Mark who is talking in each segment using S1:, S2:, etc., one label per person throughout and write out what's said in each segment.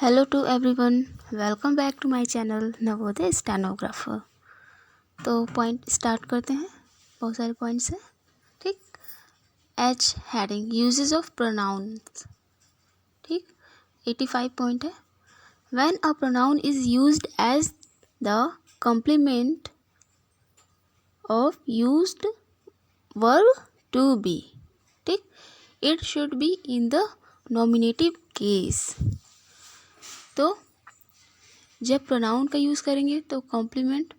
S1: Hello to everyone, welcome back to my channel Navodaya stenographer. तो point start करते हैं। बहुत सारे पॉइंट्स हैं, ठीक। H heading uses of pronouns, ठीक। 85 पॉइंट है। When a pronoun is used as the complement of used verb to be, ठीक, it should be in the nominative case. तो जब प्रोनाउन का यूज़ करेंगे तो कॉम्प्लीमेंट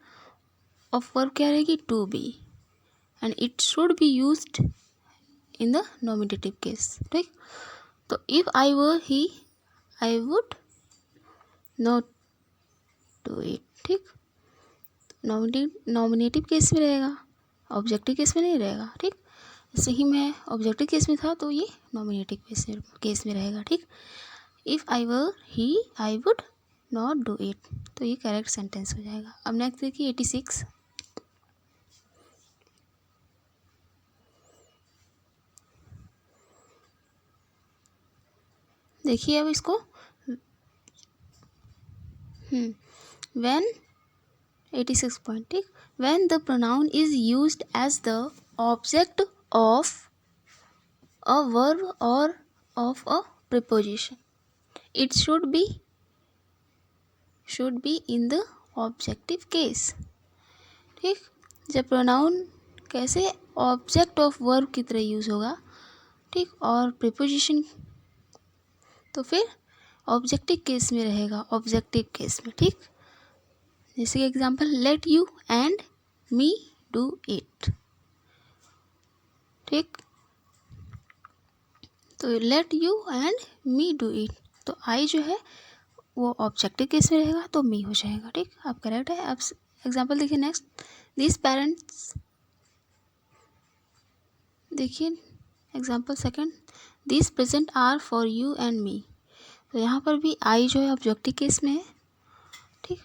S1: ऑफ वर्ब क्या रहेगी, to be, and it should be used in the nominative case, ठीक। तो if I were he I would not do it, ठीक। नॉमिनेटिव केस में रहेगा, ऑब्जेक्टिव केस में नहीं रहेगा, ठीक। जैसे ही मैं ऑब्जेक्टिव केस में था तो ये नॉमिनेटिव केस में रहेगा, ठीक। If I were he I would not do it, तो ये करेक्ट सेंटेंस हो जाएगा। अब नेक्स्ट देखिए 86। देखिए अब इसको व्हेन 86 पॉइंट, ठीक। When the pronoun is used as the object of a verb और of a preposition, it should be in the objective case, ठीक। जब प्रोनाउन कैसे ऑब्जेक्ट ऑफ वर्ब की तरह यूज़ होगा, ठीक, और प्रीपोजिशन तो फिर ऑब्जेक्टिव केस में रहेगा, ऑब्जेक्टिव केस में, ठीक। जैसे example, let you and me do it, ठीक। तो let you and me do it, तो आई जो है वो ऑब्जेक्टिव केस में रहेगा तो मी हो जाएगा, ठीक। अब करेक्ट है। अब एग्जांपल देखिए नेक्स्ट, दिस पेरेंट्स, देखिए example second, this present are for you and me, तो यहाँ पर भी आई जो है ऑब्जेक्टिव केस में है, ठीक।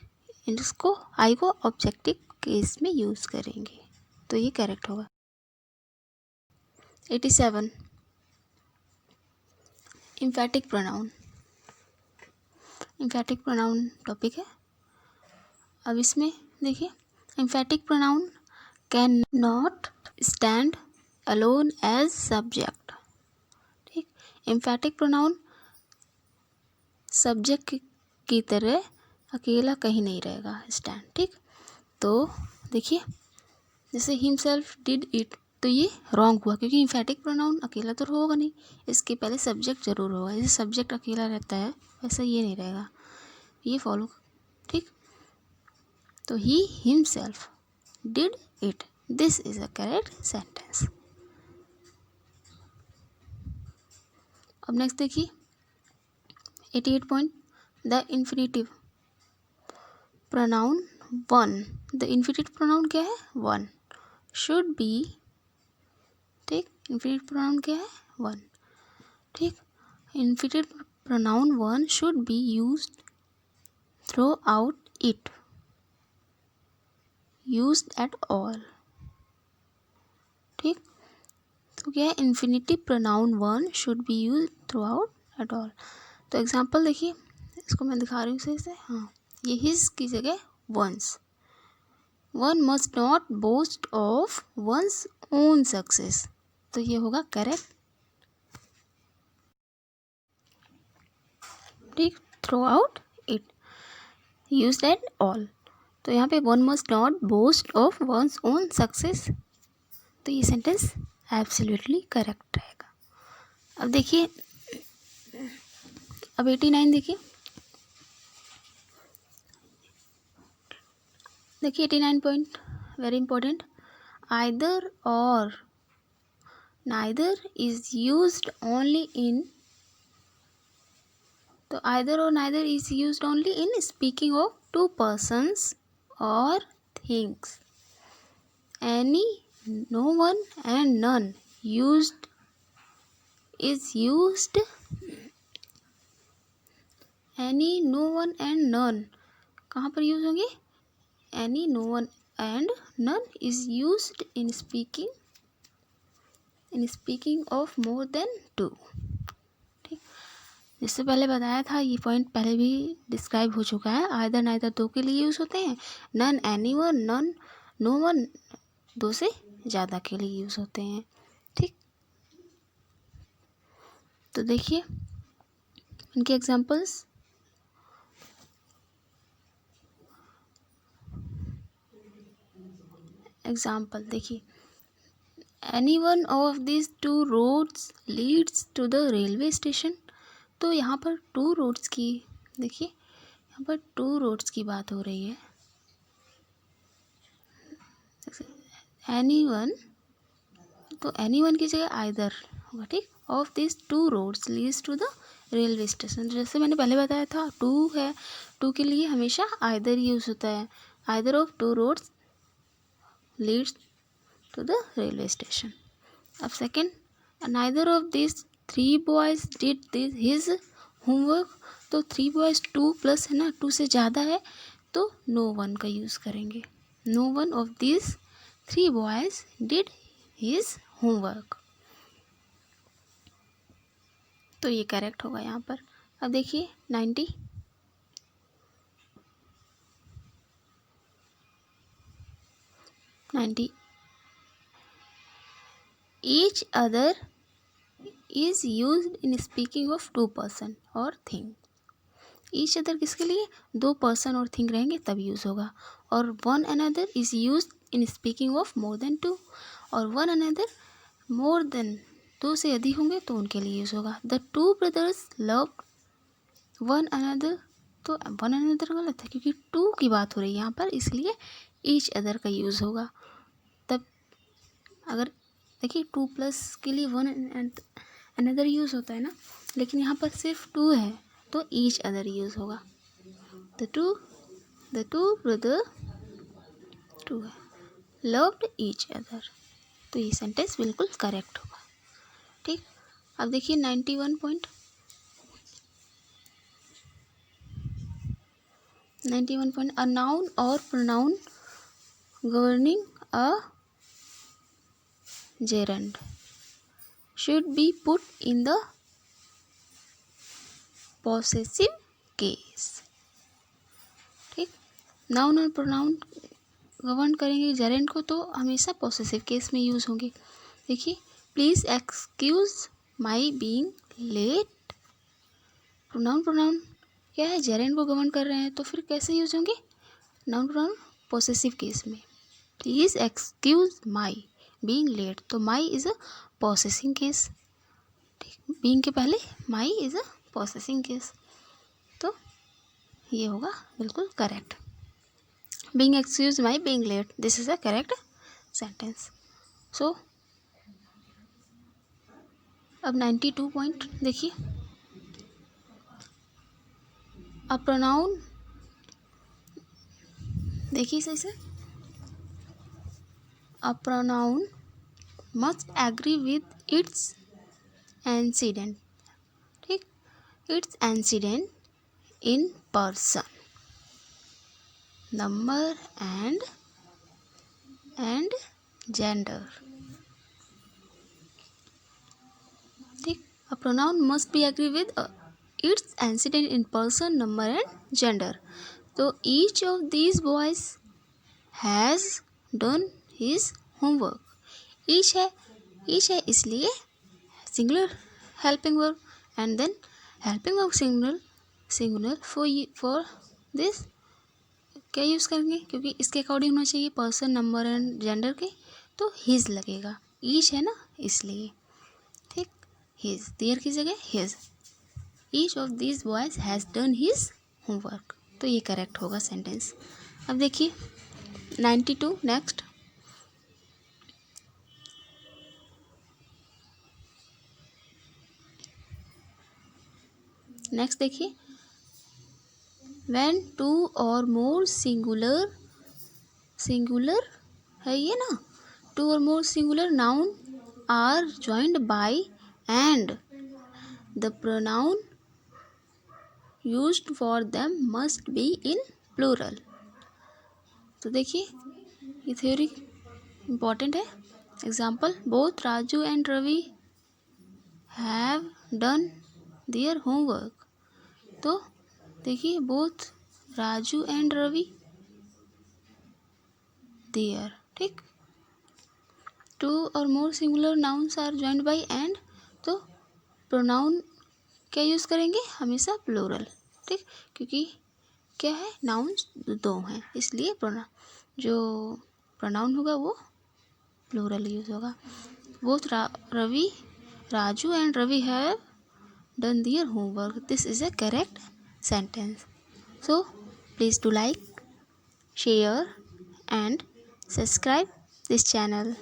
S1: इसको आई को ऑब्जेक्टिव केस में यूज़ करेंगे, तो ये करेक्ट होगा। 87 emphatic pronoun, emphatic pronoun topic है। अब इसमें देखिए, emphatic pronoun can not stand alone as subject, ठीक। एम्फेटिक प्रोनाउन सब्जेक्ट की तरह अकेला कहीं नहीं रहेगा स्टैंड, ठीक। तो देखिए जैसे हिमसेल्फ डिड इट, तो ये रॉन्ग हुआ क्योंकि एम्फेटिक प्रोनाउन अकेला तो होगा नहीं, इसके पहले सब्जेक्ट जरूर होगा। जैसे सब्जेक्ट अकेला रहता है वैसा ये नहीं रहेगा, ये फॉलो, ठीक। तो he himself did it, this is a correct sentence. अब नेक्स्ट देखिए 88 point, the infinitive pronoun one, the infinitive pronoun क्या है, वन, शुड बी, ठीक। इन्फिनिटिव प्रोनाउन क्या है, वन, ठीक। Infinitive pronoun one should be used through out it, used at all, ठीक। तो क्या है, infinitive pronoun one should be use through out at all. तो एग्जांपल देखिए, इसको मैं दिखा रही हूँ सही से, हाँ, ये हिज की जगह one's, one must not boast of one's own success, तो ये होगा करेक्ट, ठीक। Throughout it, used at all, तो यहाँ पे one must not boast of one's own success, तो ये सेंटेंस एब्सोल्युटली करेक्ट रहेगा। अब देखिए, अब 89 देखिए, 89 पॉइंट वेरी इंपॉर्टेंट, आइदर और neither is used only in, तो आइदर और neither is used only in speaking of two persons और things, any, no one and none used is used, any, no one and none कहाँ पर use होंगे, any, no one and none is used in speaking of more than two, ठीक। जिससे पहले बताया था, ये पॉइंट पहले भी डिस्क्राइब हो चुका है। आइदर नाइदर दो के लिए यूज़ होते हैं, none anyone none no one दो से ज़्यादा के लिए यूज़ होते हैं। ठीक, तो देखिए इनके एग्जांपल्स। एग्जाम्पल देखिए, any one of this two roads leads to the railway station. तो यहाँ पर टू रोड्स की, देखिए यहाँ पर टू रोड्स की बात हो रही है। एनी वन, तो एनी वन की जगह आइदर होगा। ठीक, of this two roads leads to the railway station. जैसे मैंने पहले बताया था, टू है, टू के लिए हमेशा आइदर यूज़ होता है। Either of two roads leads to the railway station. अब second, neither of this three boys did this his homework. तो थ्री बॉयज़ टू प्लस है ना, टू से ज़्यादा है तो नो वन का यूज़ करेंगे। No one of this three boys did his homework. तो ये करेक्ट होगा यहाँ पर। अब देखिए 90, each other is used in speaking of two person और thing। ईच अदर किसके लिए, दो पर्सन और थिंग रहेंगे तब यूज़ होगा। और one another is use in speaking of more than two, और वन अनदर मोर देन दो से अधिक होंगे तो उनके लिए यूज़ होगा। The two brothers love one another, तो वन अनदर गलत है क्योंकि टू की बात हो रही है यहाँ पर, इसलिए ईच अदर का यूज़ होगा। तब अगर देखिए टू प्लस के लिए वन अनदर यूज़ होता है ना, लेकिन यहाँ पर सिर्फ टू है तो ईच अदर यूज़ होगा। द टू ब्रदर टू है लव्ड ईच अदर, तो ये सेंटेंस बिल्कुल करेक्ट होगा। ठीक, अब देखिए 91 पॉइंट, 91 पॉइंट, अ नाउन और pronoun governing a gerund should be put in the possessive case। ठीक, नाउन और प्रोनाउन गवर्न करेंगे जेरेंड को तो हमेशा पॉसेसिव केस में यूज़ होंगे। देखिए, please excuse my being late. Pronoun क्या है, जेरेंड को गवर्न कर रहे हैं तो फिर कैसे यूज होंगे, नाउन प्रोनाउन पॉसेसिव केस में। Please excuse my being late, तो my is a possessing case. ठीक, बीइंग के पहले माई इज़ अ पॉसेसिंग केस, तो ये होगा बिल्कुल correct. Being excuse my being late, this is a correct sentence. So अब 92 पॉइंट देखिए, अ प्रोनाउन, देखिए सही से, a pronoun must agree with its antecedent. ठीक, its antecedent in person, number and gender. ठीक, a pronoun must be agree with its antecedent in person, number and gender. तो each of these boys has done his homework. Each है इसलिए singular helping verb, and then helping verb singular for this क्या use करेंगे, क्योंकि इसके according होना चाहिए person, number and gender के, तो हिज लगेगा, ईच है ना इसलिए। ठीक, हिज, देयर की जगह his. Each of this boys has done his homework, तो ये करेक्ट होगा सेंटेंस। अब देखिए 92 नेक्स्ट, देखिए, when to or more singular है ये ना, two or more singular noun are joined by and the pronoun used for them must be in plural. तो देखिए ये थ्योरी इम्पॉर्टेंट है। Example, both Raju and Ravi have done their homework. तो देखिए both Raju and Ravi their, ठीक। Two or more singular nouns are joined by and, तो pronoun क्या use करेंगे, हमेशा प्लूरल, ठीक, क्योंकि क्या है, नाउन्स दो हैं, इसलिए जो प्रोनाउन होगा वो प्लूरल यूज होगा। Both Raju and Ravi have done their homework, this is a correct sentence. So please do like, share and subscribe this channel.